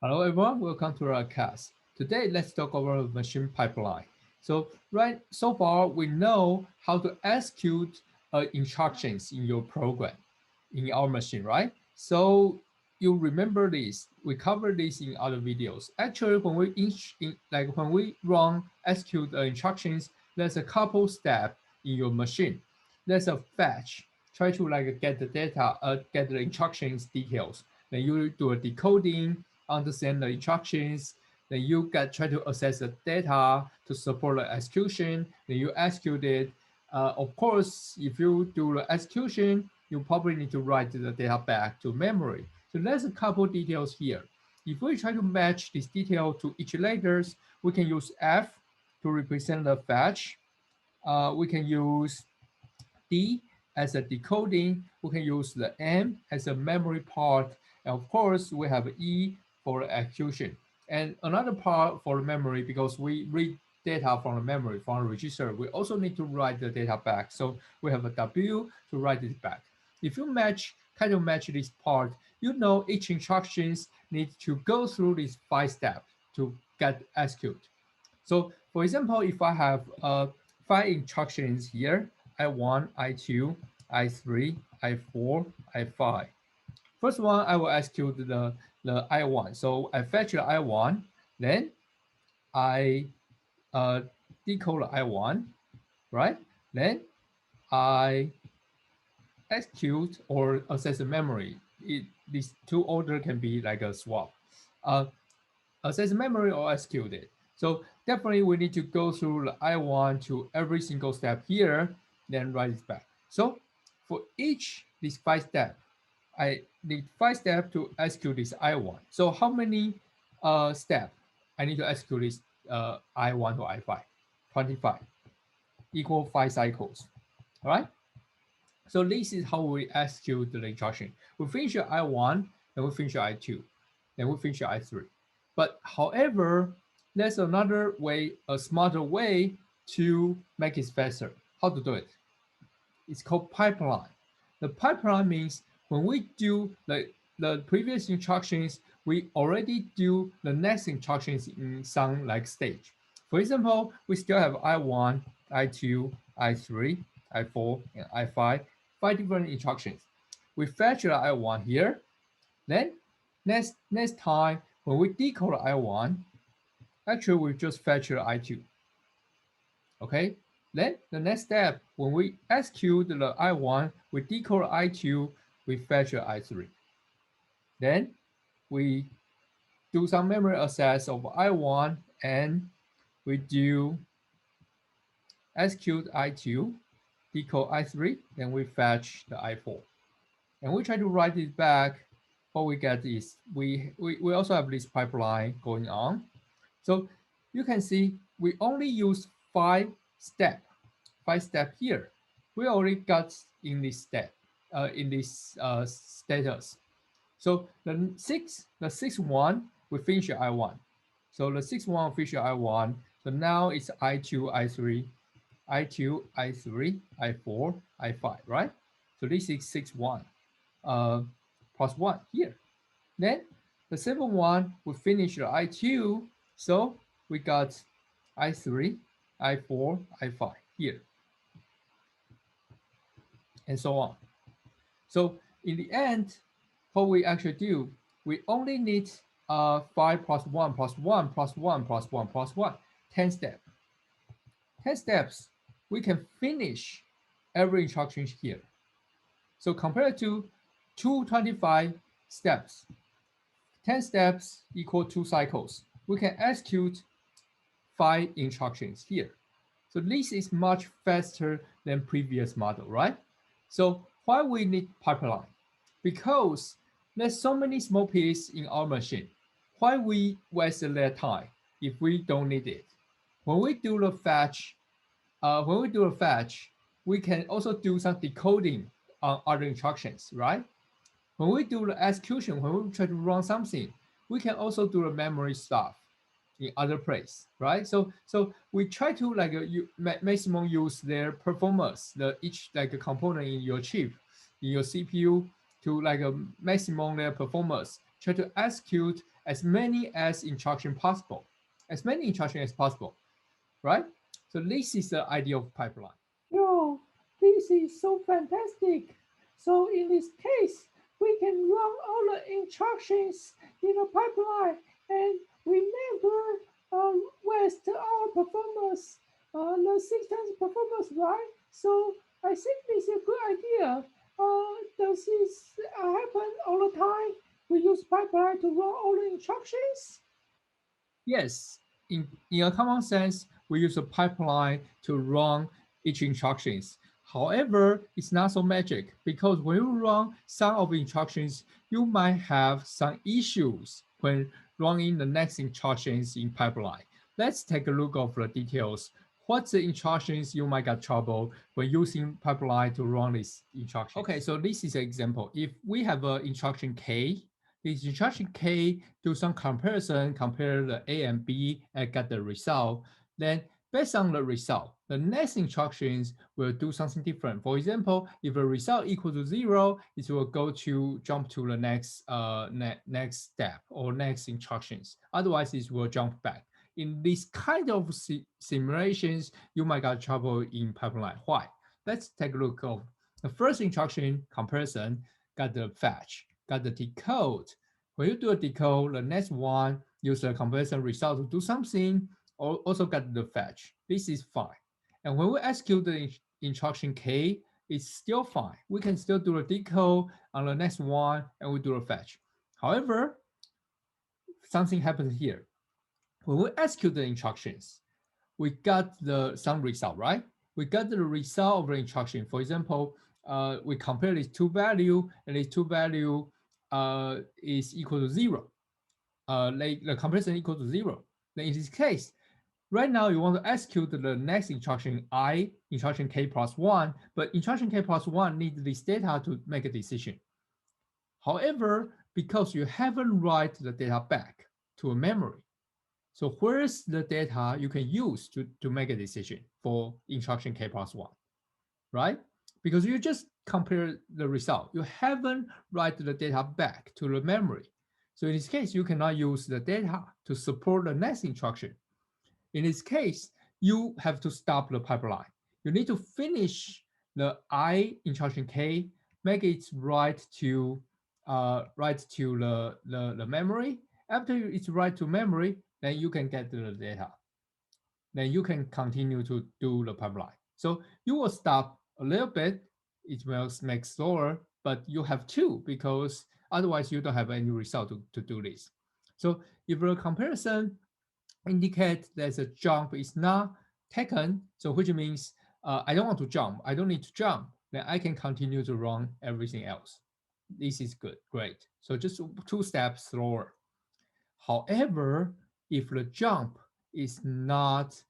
Hello everyone, welcome to our class. Today let's talk about machine pipeline. So far we know how to execute instructions in your program in our machine, right? So you remember this. We covered this in other videos. Actually, when when we run execute instructions, there's a couple steps in your machine. There's a fetch. Try to get the data, get the instructions details. Then you do a decoding, understand the instructions, then you try to access the data to support the execution, then you execute it. Of course, if you do the execution, you probably need to write the data back to memory. So there's a couple details here. If we try to match this detail to each letters, we can use F to represent the fetch. We can use D as a decoding. We can use the M as a memory part. And of course, we have E for execution. And another part for the memory, because we read data from the memory, from the register, we also need to write the data back. So we have a W to write it back. If you kind of match this part, you know each instructions need to go through these 5 steps to get execute. So for example, if I have 5 instructions here, I1, I2, I3, I4, I5. First one, I will execute the I1. So I fetch the I1, then I uh, decode the I1, right? Then I execute or access the memory. These two order can be like a swap. Uh, Access memory or execute it. So definitely we need to go through the I1 to every single step here, then write it back. So for each these 5 steps, I need 5 steps to execute this I1. So how many steps I need to execute this I1 to I5? 25, equal 5 cycles. All right. So this is how we execute the instruction. We finish I1, then we finish I2, then we finish I3. But however, there's another way, a smarter way to make it faster. How to do it? It's called pipeline. The pipeline means when we do the previous instructions, we already do the next instructions in some stage. For example, we still have I1, I2, I3, I4, and I5, 5 different instructions. We fetch the I1 here. Then next time when we decode I1, actually we just fetch the I2. Okay, then the next step, when we execute the I1, we decode I2, we fetch the I3. Then we do some memory access of I1 and we do execute I2, decode I3, then we fetch the I4. And we try to write it back. What we get is we also have this pipeline going on. So you can see we only use 5 steps 5 step here. We already got in this step, in this status. So the sixth one, we finish I1. So the sixth one finish I1. So now it's I2, I3, I2, I3, I4, I5, right? So this is 6-1 plus 1 here. Then the seventh one, we finish the I2. So we got I3, I4, I5 here, and so on. So in the end, what we actually do, we only need 5 plus 1 plus 1 plus 1 plus 1 plus 1, 10 steps. 10 steps, we can finish every instruction here. So compared to 225 steps, 10 steps equal 2 cycles. We can execute 5 instructions here. So this is much faster than previous model, right? So why we need pipeline? Because there's so many small pieces in our machine. Why we waste their time if we don't need it? When we do the fetch, we can also do some decoding on other instructions, right? When we do the execution, when we try to run something, we can also do the memory stuff in other place, right? So we try to maximum use their performance, the each a component in your chip, in your CPU to maximum their performance. try to execute as many as instruction possible, right? So this is the idea of pipeline. Yo, this is so fantastic. So in this case, we can run all the instructions in a pipeline and we never waste our performance, the system's performance, right? So I think this is a good idea. Does this happen all the time? We use pipeline to run all the instructions? Yes, in a common sense, we use a pipeline to run each instructions. However, it's not so magic because when you run some of the instructions, you might have some issues when running the next instructions in pipeline. Let's take a look of the details. What's the instructions you might get trouble when using pipeline to run this instruction? Okay, so this is an example. If we have an instruction K, this instruction K do some comparison, compare the A and B and get the result. Then based on the result, the next instructions will do something different. For example, if the result equal to 0, it will jump to the next step or next instructions. Otherwise, it will jump back. In this kind of simulations, you might get trouble in pipeline. Why? Let's take a look of the first instruction comparison, got the fetch, got the decode. When you do a decode, the next one use a comparison result to do something, or also got the fetch. This is fine. And when we execute the instruction K, it's still fine. We can still do a decode on the next one and we do a fetch. However, something happens here. When we execute the instructions, we got some result, right? We got the result of the instruction. For example, we compare these two value, and these two value is equal to 0. The comparison equal to 0. Then in this case, right now you want to execute the next instruction I, instruction K plus 1, but instruction K plus 1 needs this data to make a decision. However, because you haven't write the data back to a memory, so where's the data you can use to make a decision for instruction K plus 1, right? Because you just compare the result. You haven't write the data back to the memory. So in this case, you cannot use the data to support the next instruction. In this case, you have to stop the pipeline. You need to finish the I instruction K, make it write to the memory. After it's write to memory, then you can get the data. Then you can continue to do the pipeline. So you will stop a little bit. It will make slower, but you have to because otherwise you don't have any result to do this. So if the comparison indicate there's a jump is not taken, so which means I don't want to jump, I don't need to jump, then I can continue to run everything else. This is good, great. So just 2 steps slower. However, if the jump is not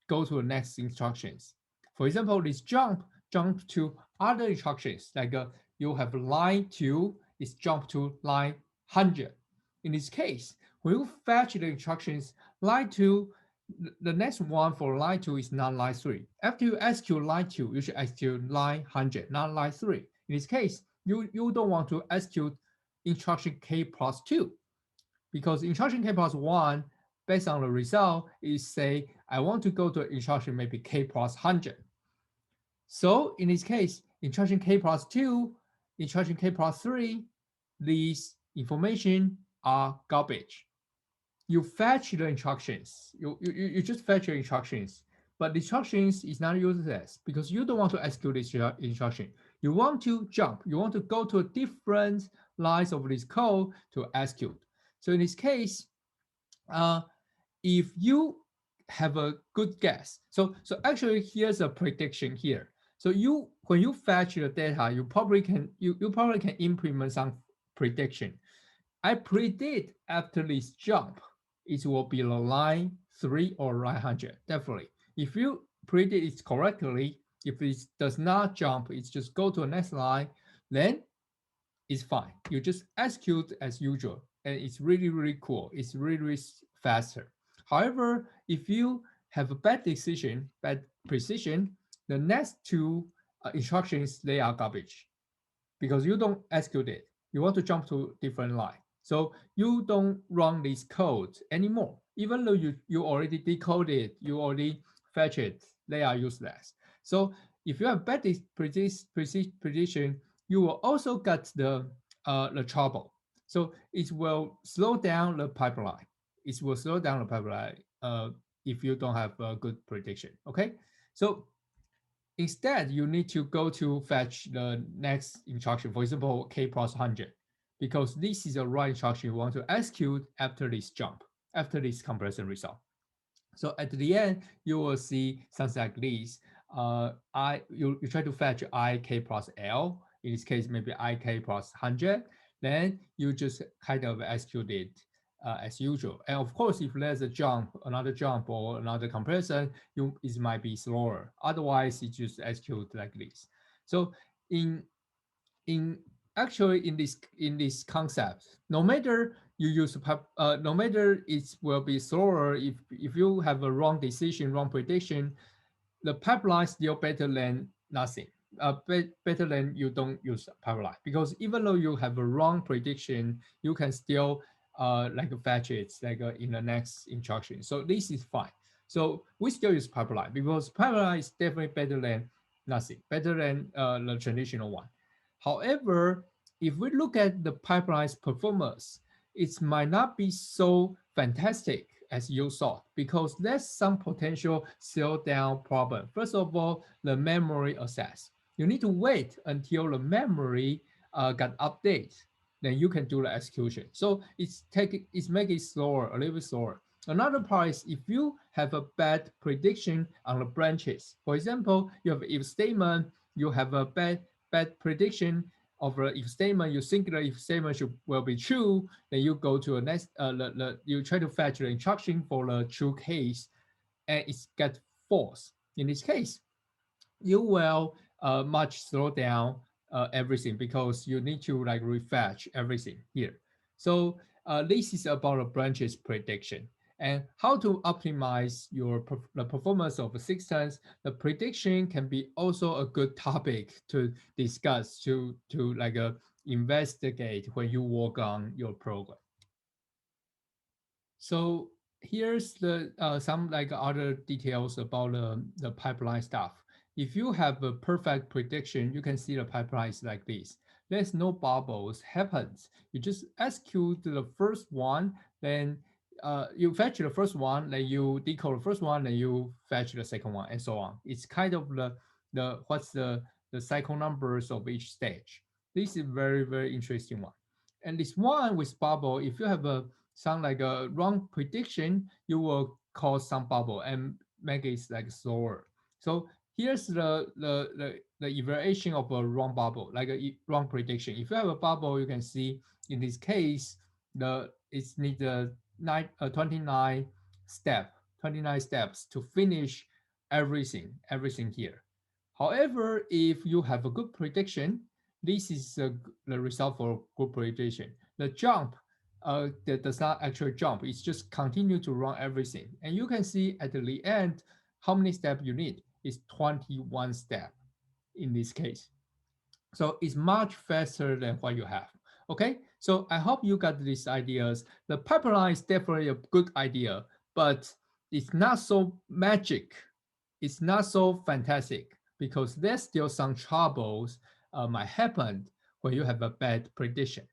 go to the next instructions, for example, this jump to other instructions, like you have line 2 is jump to line 100. In this case, when you fetch the instructions, line 2, the next one for line 2 is not line 3. After you execute line 2, you should execute line 100, not line 3. In this case, you don't want to execute instruction K plus 2 because instruction K plus 1, based on the result, is say, I want to go to instruction maybe K plus 100. So in this case, instruction K plus 2, instruction K plus 3, these information are garbage. You fetch the instructions. You just fetch your instructions, but the instructions is not useless because you don't want to execute this instruction. You want to jump. You want to go to a different lines of this code to execute. So in this case, if you have a good guess, so actually here's a prediction here. So when you fetch the data, you probably can implement some prediction. I predict after this jump, it will be the line 3 or line 100, definitely. If you predict it correctly, if it does not jump, it's just go to the next line, then it's fine. You just execute as usual, and it's really, really cool. It's really, really faster. However, if you have a bad decision, bad precision, the next 2 instructions, they are garbage because you don't execute it. You want to jump to different line. So you don't run this code anymore. Even though you already decode it, you already fetch it, they are useless. So if you have bad prediction, you will also get the trouble. So it will slow down the pipeline. It will slow down the pipeline if you don't have a good prediction. Okay, so instead you need to go to fetch the next instruction. For example, k plus 100, because this is the right instruction you want to execute after this jump, after this comparison result. So at the end, you will see something like this. You try to fetch ik plus l. In this case, maybe ik plus 100. Then you just kind of execute it as usual. And of course, if there's a jump, another jump or another comparison, it might be slower. Otherwise, it just execute like this. So in in actually in this concept, no matter you use no matter it will be slower if you have a wrong decision, wrong prediction, the pipeline still better than nothing. Better than you don't use pipeline, because even though you have a wrong prediction, you can still like fetch it like in the next instruction. So this is fine. So we still use pipeline because pipeline is definitely better than nothing, better than the traditional one. However, if we look at the pipeline's performance, it might not be so fantastic as you thought, because there's some potential slow down problem. First of all, the memory access. You need to wait until the memory got updated, then you can do the execution. So it's make it slower, a little bit slower. Another part is if you have a bad prediction on the branches. For example, you have if statement, you have a bad prediction of the if statement, you think the if statement will be true, then you go to a next, you try to fetch the instruction for the true case, and it's get false. In this case, you will much slow down everything because you need to like refetch everything here. So this is about the branches prediction and how to optimize the performance of systems. The prediction can be also a good topic to discuss to like investigate when you work on your program. So here's the some like other details about the pipeline stuff. If you have a perfect prediction, you can see the pipelines like this. There's no bubbles happens. You just execute the first one, then you fetch the first one, then you decode the first one, then you fetch the second one, and so on. It's kind of the what's the cycle numbers of each stage. This is very, very interesting one. And this one with bubble, if you have a sound like a wrong prediction, you will cause some bubble and make it like slower. So here's the evaluation of a wrong bubble, like a wrong prediction. If you have a bubble, you can see in this case, it's need a 29 steps to finish everything here. However, if you have a good prediction, this is the result for good prediction. The jump that does not actually jump. It's just continue to run everything. And you can see at the end, how many steps you need is 21 steps in this case. So it's much faster than what you have. Okay, so I hope you got these ideas. The pipeline is definitely a good idea, but it's not so magic. It's not so fantastic because there's still some troubles might happen when you have a bad prediction.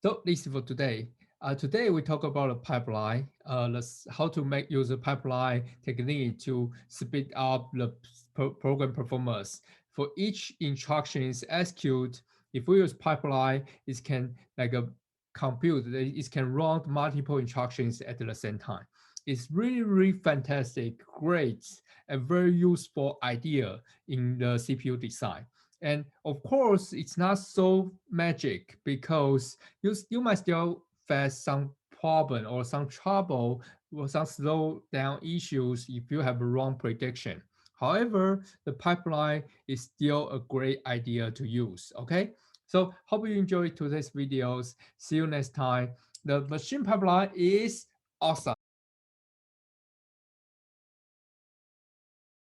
So this is for today. Today we talk about a pipeline, how to make use a pipeline technique to speed up the program performance. For each instructions execute, if we use pipeline, it can like a compute, it can run multiple instructions at the same time. It's really, really fantastic, great, and very useful idea in the CPU design. And of course, it's not so magic because you might still face some problem or some trouble or some slow down issues if you have a wrong prediction. However, the pipeline is still a great idea to use. Okay, so hope you enjoyed today's videos. See you next time. The machine pipeline is awesome.